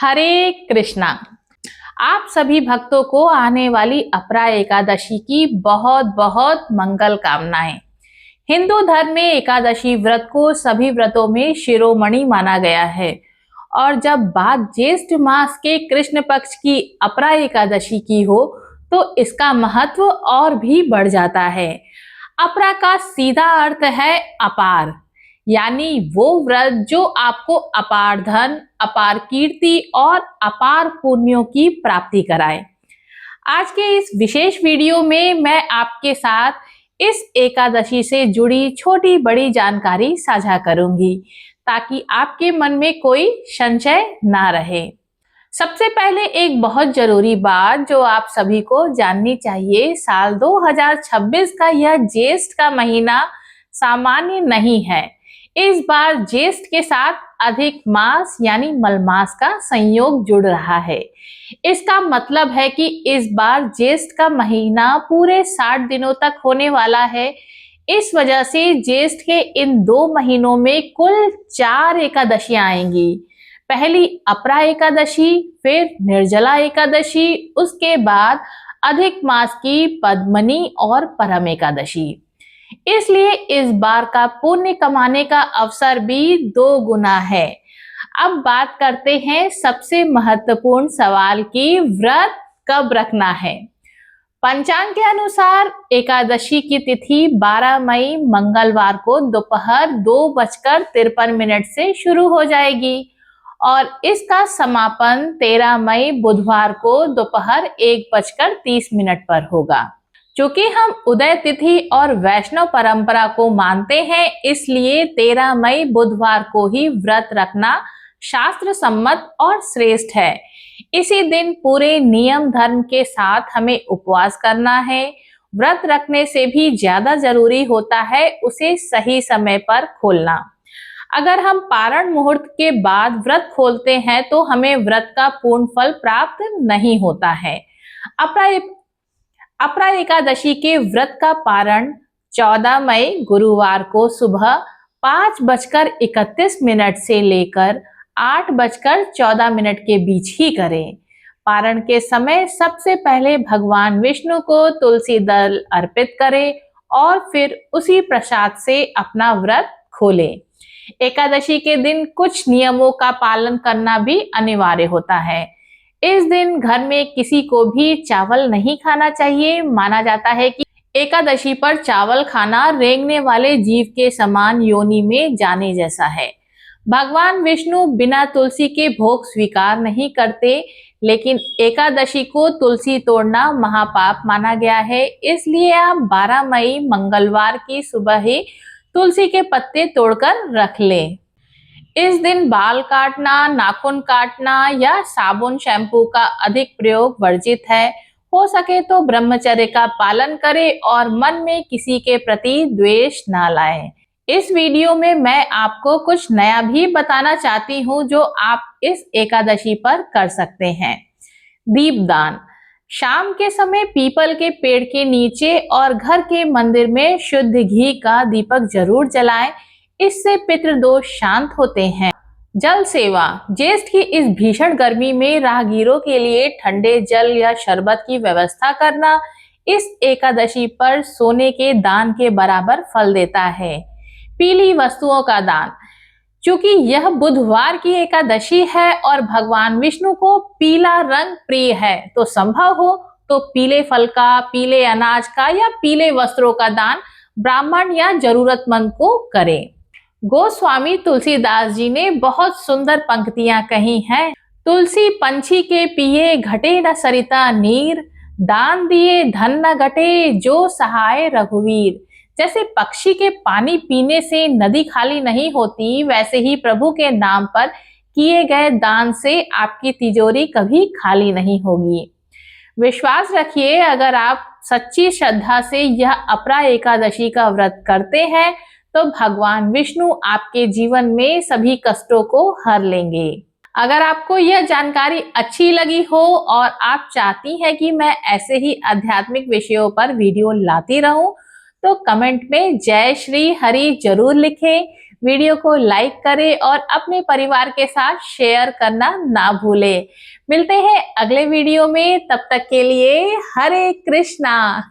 हरे कृष्णा। आप सभी भक्तों को आने वाली अपरा एकादशी की बहुत बहुत मंगल कामनाएं। हिंदू धर्म में एकादशी व्रत को सभी व्रतों में शिरोमणि माना गया है और जब बात ज्येष्ठ मास के कृष्ण पक्ष की अपरा एकादशी की हो तो इसका महत्व और भी बढ़ जाता है। अपरा का सीधा अर्थ है अपार, यानी वो व्रत जो आपको अपार धन, अपार कीर्ति और अपार पुण्यों की प्राप्ति कराए। आज के इस विशेष वीडियो में मैं आपके साथ इस एकादशी से जुड़ी छोटी बड़ी जानकारी साझा करूंगी ताकि आपके मन में कोई संशय ना रहे। सबसे पहले एक बहुत जरूरी बात जो आप सभी को जाननी चाहिए, साल 2026 का यह ज्येष्ठ का महीना सामान्य नहीं है। इस बार ज्येष्ठ के साथ अधिक मास यानी मलमास का संयोग जुड़ रहा है। इसका मतलब है कि इस बार ज्येष्ठ का महीना पूरे 60 दिनों तक होने वाला है। इस वजह से ज्येष्ठ के इन 2 महीनों में कुल 4 एकादशियां आएंगी। पहली अपरा एकादशी, फिर निर्जला एकादशी, उसके बाद अधिक मास की पद्मनी और परम एकादशी। इसलिए इस बार का पुण्य कमाने का अवसर भी 2 गुना है। अब बात करते हैं सबसे महत्वपूर्ण सवाल की, व्रत कब रखना है। पंचांग के अनुसार एकादशी की तिथि 12 मई मंगलवार को दोपहर 2:53 से शुरू हो जाएगी और इसका समापन 13 मई बुधवार को दोपहर 1:30 पर होगा। चूंकि हम उदय तिथि और वैष्णव परंपरा को मानते हैं, इसलिए 13 मई बुधवार को ही व्रत रखना शास्त्र सम्मत और श्रेष्ठ है। इसी दिन पूरे नियम धर्म के साथ हमें उपवास करना है। व्रत रखने से भी ज्यादा जरूरी होता है उसे सही समय पर खोलना। अगर हम पारण मुहूर्त के बाद व्रत खोलते हैं तो हमें व्रत का पूर्ण फल प्राप्त नहीं होता है। अपरा एकादशी के व्रत का पारण 14 मई गुरुवार को सुबह 5:31 से लेकर 8:14 के बीच ही करें। पारण के समय सबसे पहले भगवान विष्णु को तुलसी दल अर्पित करें और फिर उसी प्रसाद से अपना व्रत खोलें। एकादशी के दिन कुछ नियमों का पालन करना भी अनिवार्य होता है। इस दिन घर में किसी को भी चावल नहीं खाना चाहिए। माना जाता है कि एकादशी पर चावल खाना रेंगने वाले जीव के समान योनि में जाने जैसा है। भगवान विष्णु बिना तुलसी के भोग स्वीकार नहीं करते, लेकिन एकादशी को तुलसी तोड़ना महापाप माना गया है। इसलिए आप 12 मई मंगलवार की सुबह ही तुलसी के पत्ते तोड़कर रख लें। इस दिन बाल काटना, नाखून काटना या साबुन शैम्पू का अधिक प्रयोग वर्जित है। हो सके तो ब्रह्मचर्य का पालन करें और मन में किसी के प्रति द्वेष ना लाएं। इस वीडियो में मैं आपको कुछ नया भी बताना चाहती हूँ जो आप इस एकादशी पर कर सकते हैं। दीपदान। शाम के समय पीपल के पेड़ के नीचे और घर के मंदिर में शुद्ध घी का दीपक जरूर जलाएं। इससे पितृदोष शांत होते हैं। जल सेवा। ज्येष्ठ की इस भीषण गर्मी में राहगीरों के लिए ठंडे जल या शरबत की व्यवस्था करना इस एकादशी पर सोने के दान के बराबर फल देता है। पीली वस्तुओं का दान। चूंकि यह बुधवार की एकादशी है और भगवान विष्णु को पीला रंग प्रिय है, तो संभव हो तो पीले फल का, पीले अनाज का या पीले वस्त्रों का दान ब्राह्मण या जरूरतमंद को करें। गोस्वामी तुलसीदास जी ने बहुत सुंदर पंक्तियां कही हैं। तुलसी पंछी के पिए घटे न सरिता नीर, दान दिए धन न घटे जो सहाय रघुवीर। जैसे पक्षी के पानी पीने से नदी खाली नहीं होती, वैसे ही प्रभु के नाम पर किए गए दान से आपकी तिजोरी कभी खाली नहीं होगी। विश्वास रखिए, अगर आप सच्ची श्रद्धा से यह अपरा एकादशी का व्रत करते हैं तो भगवान विष्णु आपके जीवन में सभी कष्टों को हर लेंगे। अगर आपको यह जानकारी अच्छी लगी हो और आप चाहती हैं कि मैं ऐसे ही आध्यात्मिक विषयों पर वीडियो लाती रहूं, तो कमेंट में जय श्री हरि जरूर लिखें। वीडियो को लाइक करें और अपने परिवार के साथ शेयर करना ना भूलें। मिलते हैं अगले वीडियो में, तब तक के लिए हरे कृष्णा।